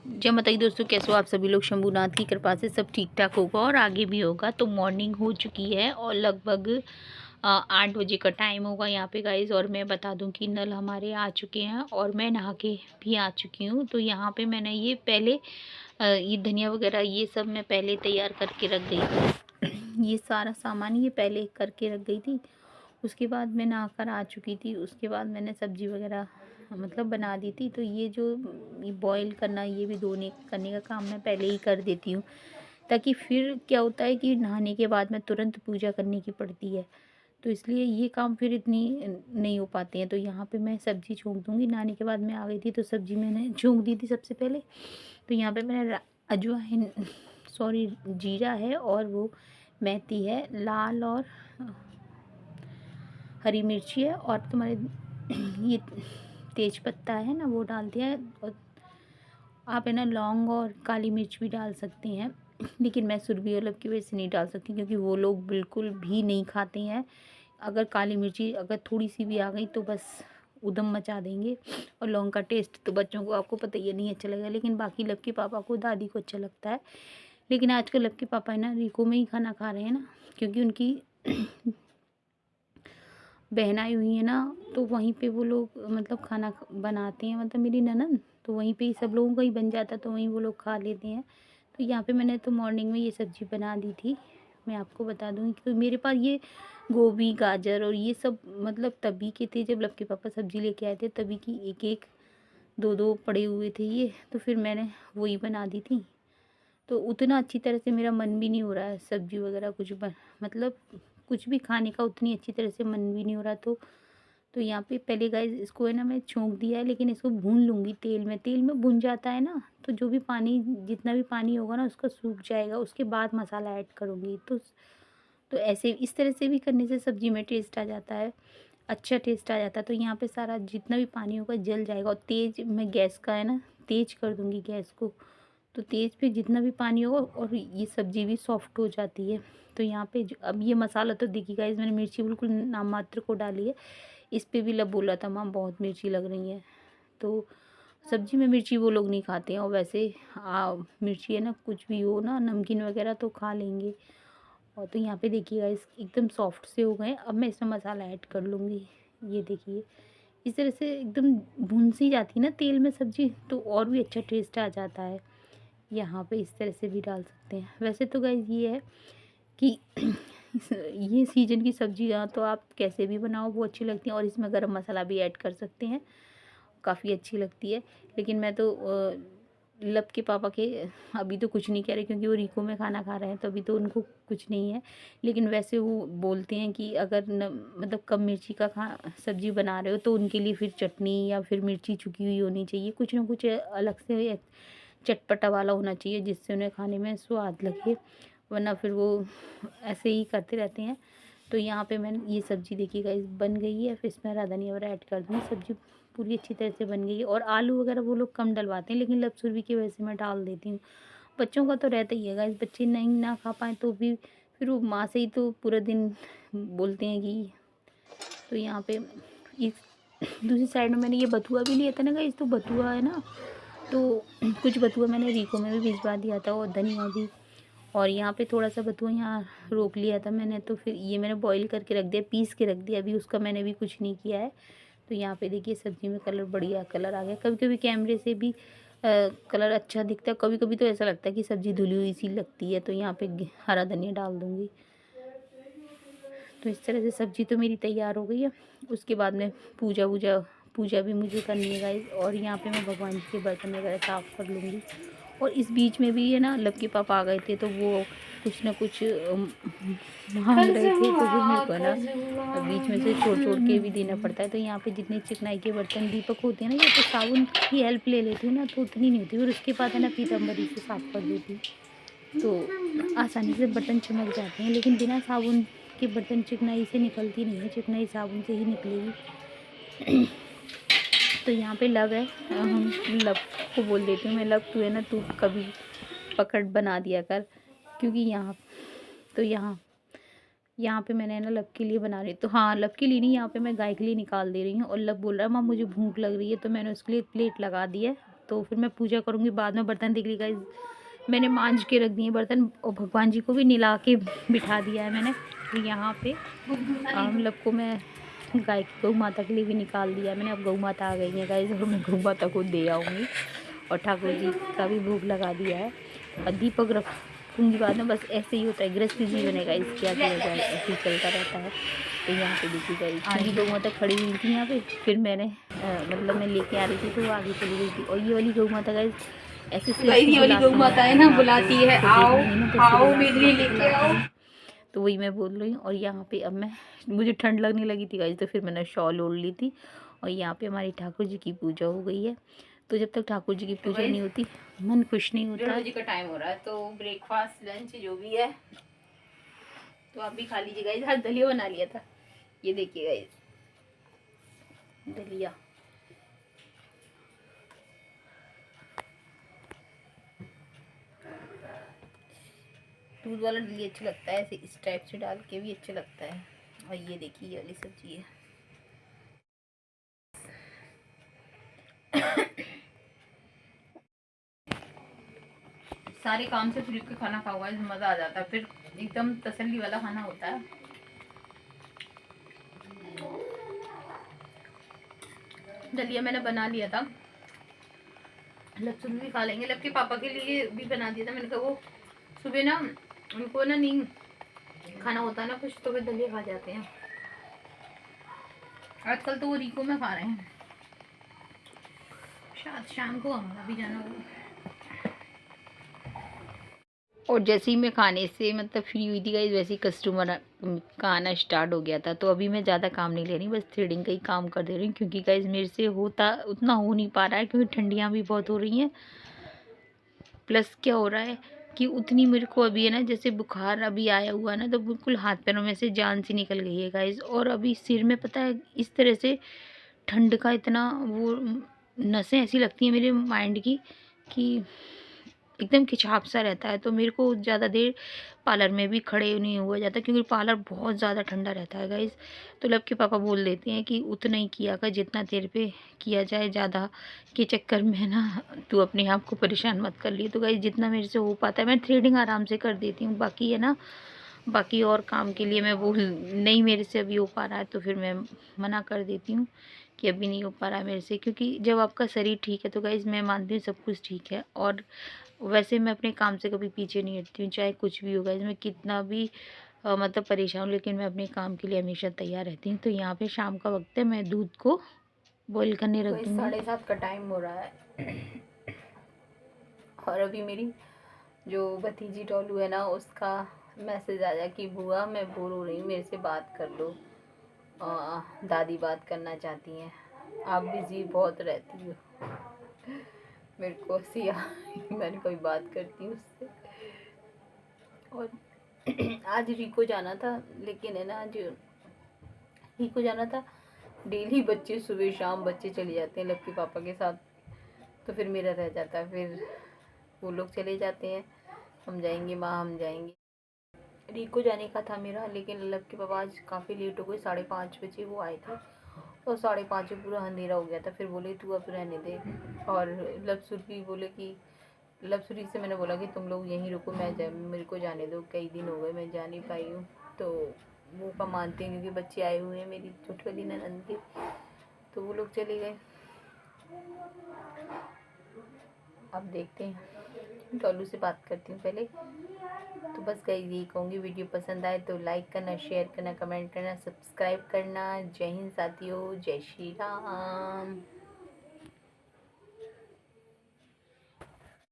जय माता दी दोस्तों, कैसे हो आप सभी लोग। शंभूनाथ की कृपा से सब ठीक ठाक होगा और आगे भी होगा। तो मॉर्निंग हो चुकी है और लगभग 8 बजे का टाइम होगा यहाँ पे गाइज। और मैं बता दूं कि नल हमारे आ चुके हैं और मैं नहा के भी आ चुकी हूँ। तो यहाँ पे मैंने ये पहले ये धनिया वगैरह ये सब मैं पहले तैयार करके रख गई थी। ये सारा सामान ये पहले करके रख गई थी। उसके बाद मैं नहाकर आ चुकी थी। उसके बाद मैंने सब्ज़ी वगैरह मतलब बना दी थी। तो ये जो ये बॉईल करना, ये भी धोने करने का काम मैं पहले ही कर देती हूँ, ताकि फिर क्या होता है कि नहाने के बाद में तुरंत पूजा करने की पड़ती है। तो इसलिए ये काम फिर इतनी नहीं हो पाते हैं। तो यहाँ पे मैं सब्ज़ी छोंक दूँगी। नहाने के बाद मैं आ गई थी तो सब्ज़ी मैंने छोंक दी थी सबसे पहले। तो यहाँ पे मैंने अजवाइन सॉरी जीरा है और वो मेथी है, लाल और हरी मिर्ची है और तुम्हारे ये तेज पत्ता है ना, वो डाल दिया है। और आप है ना लौंग और काली मिर्च भी डाल सकते हैं, लेकिन मैं सुरभि वालों की वजह से नहीं डाल सकती क्योंकि वो लोग बिल्कुल भी नहीं खाते हैं। अगर काली मिर्ची अगर थोड़ी सी भी आ गई तो बस उधम मचा देंगे। और लौंग का टेस्ट तो बच्चों को आपको पता ही है नहीं अच्छा लगेगा, लेकिन बाकी लक्की पापा को, दादी को अच्छा लगता है। लेकिन आजकल लक्की पापा है ना रिको में ही खाना खा रहे हैं ना, क्योंकि उनकी बहन आई हुई है ना, तो वहीं पे वो लोग मतलब खाना बनाते हैं, मतलब मेरी ननद, तो वहीं पे ही सब लोगों का ही बन जाता है तो वहीं वो लोग खा लेते हैं। तो यहाँ पे मैंने तो मॉर्निंग में ये सब्ज़ी बना दी थी। मैं आपको बता दूँगी कि मेरे पास ये गोभी, गाजर और ये सब मतलब तभी के थे जब लक्की पापा सब्ज़ी लेके आए थे, तभी की एक-एक, दो-दो पड़े हुए थे ये, तो फिर मैंने वही बना दी थी। तो उतना अच्छी तरह से मेरा मन भी नहीं हो रहा है सब्ज़ी वगैरह कुछ मतलब कुछ भी खाने का उतनी अच्छी तरह से मन भी नहीं हो रहा। तो यहाँ पे पहले गाइस इसको है ना मैं छोंक दिया है, लेकिन इसको भून लूँगी तेल में भुन जाता है ना, तो जो भी पानी जितना भी पानी होगा ना उसका सूख जाएगा। उसके बाद मसाला ऐड करूँगी। तो ऐसे इस तरह से भी करने से सब्ज़ी में टेस्ट आ जाता है, अच्छा टेस्ट आ जाता है। तो यहाँ पे सारा जितना भी पानी होगा जल जाएगा और तेज़ मैं गैस का है ना तेज़ कर दूँगी गैस को। तो तेज़ पे जितना भी पानी होगा और ये सब्ज़ी भी सॉफ्ट हो जाती है। तो यहाँ पे अब ये मसाला तो देखिए गाइस मैंने मिर्ची बिल्कुल नाम मात्र को डाली है। इस पे भी लब बोला था माँ बहुत मिर्ची लग रही है। तो सब्ज़ी में मिर्ची वो लोग नहीं खाते हैं और वैसे मिर्ची है ना कुछ भी हो ना, नमकीन वगैरह तो खा लेंगे। और तो यहाँ पे देखिए गाइस एकदम सॉफ्ट से हो गए। अब मैं इसमें मसाला ऐड कर लूँगी। ये देखिए इस तरह से एकदम भुन सी जाती है ना तेल में सब्ज़ी, तो और भी अच्छा टेस्ट आ जाता है। यहाँ पे इस तरह से भी डाल सकते हैं। वैसे तो गाइस ये है कि ये सीजन की सब्जियाँ तो आप कैसे भी बनाओ वो अच्छी लगती हैं और इसमें गरम मसाला भी ऐड कर सकते हैं, काफ़ी अच्छी लगती है। लेकिन मैं तो लब के पापा के अभी तो कुछ नहीं कह रहे क्योंकि वो रिको में खाना खा रहे हैं, तो अभी तो उनको कुछ नहीं है। लेकिन वैसे वो बोलते हैं कि अगर मतलब कम मिर्ची का सब्जी बना रहे हो तो उनके लिए फिर चटनी या फिर मिर्ची चुकी हुई होनी चाहिए, कुछ ना कुछ अलग से चटपटा वाला होना चाहिए जिससे उन्हें खाने में स्वाद लगे, वरना फिर वो ऐसे ही करते रहते हैं। तो यहाँ पे मैंने ये सब्ज़ी देखिए गाइस बन गई है। फिर इसमें हरा धनिया वगैरह ऐड कर दूँगी। सब्ज़ी पूरी अच्छी तरह से बन गई है और आलू वगैरह वो लोग कम डलवाते हैं, लेकिन लपसुरवी की वजह से मैं डाल देती हूँ। बच्चों का तो रहता ही है गाइस, बच्चे नहीं ना खा पाएँ तो भी फिर वो माँ से ही तो पूरा दिन बोलते हैं कि। तो यहाँ पे इस दूसरी साइड में मैंने ये बथुआ भी लिया था ना गाइस, तो बथुआ है ना, तो कुछ बथुआ मैंने रिको में भी भिजवा दिया था और धनिया भी। और यहाँ पे थोड़ा-सा बथुआ यहाँ रोक लिया था मैंने, तो फिर ये मैंने बॉईल करके रख दिया, पीस के रख दिया, अभी उसका मैंने भी कुछ नहीं किया है। तो यहाँ पे देखिए सब्ज़ी में कलर बढ़िया कलर आ गया। कभी-कभी कैमरे से भी कलर अच्छा दिखता है, कभी-कभी तो ऐसा लगता है कि सब्ज़ी धुली हुई सी लगती है। तो यहाँ पे हरा धनिया डाल दूँगी। तो इस तरह से सब्ज़ी तो मेरी तैयार हो गई है। उसके बाद में पूजा भी मुझे करनी है गाइस, और यहाँ पे मैं भगवान जी के बर्तन वगैरह साफ़ कर लूँगी। और इस बीच में भी है ना लब के पापा आ गए थे, तो वो कुछ ना कुछ मांग रहे थे, तो फिर मेरे को है ना बीच में से छोड़ के भी देना पड़ता है। तो यहाँ पे जितने चिकनाई के बर्तन दीपक होते हैं ना, ये तो साबुन की हेल्प ले लेती हूँ ना, तो उतनी नहीं होती। और उसके बाद है ना पीताम्बरी से साफ़ कर देती हूँ, तो आसानी से बर्तन चमक जाते हैं। लेकिन बिना साबुन के बर्तन चिकनाई से निकलती नहीं है, चिकनाई साबुन से ही निकलेगी। तो यहाँ पे लव है, हम लव को बोल देती हूँ मैं, लव तू है ना तू कभी पकड़ बना दिया कर, क्योंकि यहाँ पे मैंने ना लब के लिए बना रही, तो हाँ लब के लिए नहीं, यहाँ पे मैं गाय के लिए निकाल दे रही हूँ। और लब बोल रहा है माँ मुझे भूख लग रही है, तो मैंने उसके लिए प्लेट लगा दी है तो फिर मैं पूजा करूँगी बाद में। बर्तन देख ली गाइस मैंने मांज के रख दिए बर्तन, और भगवान जी को भी नहला के बिठा दिया है मैंने। तो यहाँ पे हम लोग को मैं गाय की गौ माता के लिए भी निकाल दिया है मैंने। अब गौ माता आ गई है गाइस, और मैं गौ माता को दे आऊँगी, और ठाकुर जी का भी भोग लगा दिया है, और दीपक रखूँगी बाद में। बस ऐसे ही होता है गृहस्थी जीवन है गाइस, क्या किया जाए, ऐसे ही चलता रहता है। तो यहाँ पे देखी गई आधी गौ माता खड़ी हुई थी यहाँ पे, फिर मैंने मतलब मैं लेके आ रही थी तो वो आगे चली गई थी। और ये वाली गौ माता गाइस ऐसे ये वाली गौ माता है ना, बुलाती है आओ आओ मेरे लिए लेके आओ। तो वही मैं बोल रही हूँ। और यहाँ पे अब मुझे ठंड लगने लगी थी गाइस, तो फिर मैंने शॉल ओढ़ ली थी। और यहाँ पे हमारी ठाकुर जी की पूजा हो गई है। तो जब तक ठाकुर जी की पूजा नहीं होती मन खुश नहीं होता है। जी का टाइम हो रहा है, तो ब्रेकफास्ट लंच जो भी है तो आप भी खा लीजिए गाइस। आज दलिया बना लिया था, ये देखिए गाइस दलिया। दूध वाला दलिया अच्छा लगता है, ऐसे इस टाइप से डाल के भी अच्छा लगता है। और ये देखिए ये वाली सब्जी है। सारे काम से फ्री के खाना खाओ गाइस, मजा आ जाता है, फिर एकदम तसल्ली वाला खाना होता है। दलिया मैंने बना लिया था, लहसुन भी खा लेंगे। लव के पापा के लिए भी बना दिया था मैंने कहा, वो सुबह ना उनको ना नहीं खाना होता है ना कुछ, तो वे दलिया खा जाते हैं। आजकल तो वो रीको में खा रहे हैं, शायद शाम को हमारा भी जाना होगा। और जैसे ही मैं खाने से मतलब फ्री हुई थी गाइस, वैसे ही कस्टमर का आना स्टार्ट हो गया था। तो अभी मैं ज़्यादा काम नहीं ले रही, बस थ्रेडिंग का ही काम कर दे रही हूँ, क्योंकि गाइस मेरे से होता उतना हो नहीं पा रहा है, क्योंकि ठंडियाँ भी बहुत हो रही हैं। प्लस क्या हो रहा है कि उतनी मेरे को अभी है ना, जैसे बुखार अभी आया हुआ है ना, तो बिल्कुल हाथ पैरों में से जान सी निकल गई है गाइस। और अभी सिर में पता है इस तरह से ठंड का इतना वो नसें ऐसी लगती हैं मेरे माइंड की कि एकदम खिंचाव सा रहता है। तो मेरे को ज़्यादा देर पार्लर में भी खड़े नहीं हुआ जाता, क्योंकि पार्लर बहुत ज़्यादा ठंडा रहता है गाइस। तो लब के पापा बोल देते हैं कि उतना ही किया कर जितना तेरे पे किया जाए, ज़्यादा के चक्कर में ना तू अपने आप को परेशान मत कर लिए। तो गाइस जितना मेरे से हो पाता है मैं थ्रेडिंग आराम से कर देती हूँ, बाकी है ना बाकी और काम के लिए मैं बोल नहीं मेरे से अभी हो पा रहा है, तो फिर मैं मना कर देती हूँ कि अभी नहीं हो पा रहा है मेरे से। क्योंकि जब आपका शरीर ठीक है तो गाइस मैं मानती हूँ सब कुछ ठीक है। और वैसे मैं अपने काम से कभी पीछे नहीं हटती हूँ, चाहे कुछ भी होगा, इसमें कितना भी मतलब परेशान हूँ, लेकिन मैं अपने काम के लिए हमेशा तैयार रहती हूँ। तो यहाँ पे शाम का वक्त है, मैं दूध को बॉईल करने रख दूँगी। 7:30 का टाइम हो रहा है, और अभी मेरी जो भतीजी टोलू है ना, उसका मैसेज आया कि बुआ मैं बोर हो रही हूँ, मेरे से बात कर लो, दादी बात करना चाहती हैं, आप बिजी बहुत रहती हो। मेरे को हंसी आई, मैंने कोई बात करती हूँ उससे। और आज रीको जाना था, लेकिन है ना आज रीको जाना था, डेली बच्चे सुबह शाम बच्चे चले जाते हैं लक्की पापा के साथ, तो फिर मेरा रह जाता है। फिर वो लोग चले जाते हैं, हम जाएंगे माँ हम जाएंगे। रीको जाने का था मेरा, लेकिन लक्की पापा आज काफ़ी लेट हो गए, 5:30 बजे वो आए थे, और 5:30 पूरा अंधेरा हो गया था। फिर बोले तू अब रहने दे। और लपसुरी बोले कि लपसुरी से मैंने बोला कि तुम लोग यहीं रुको, मेरे को जाने दो, कई दिन हो गए मैं जा नहीं पाई हूँ। तो वो का मानते हैं, क्योंकि बच्चे आए हुए हैं मेरी छोटी वाली ननद के, तो वो लोग चले गए। अब देखते हैं, टोलू से बात करती हूँ पहले। तो बस गाइस यही कहूँगी, वीडियो पसंद आए तो लाइक करना, शेयर करना, कमेंट करना, सब्सक्राइब करना। जय हिंद साथियों, जय श्री राम।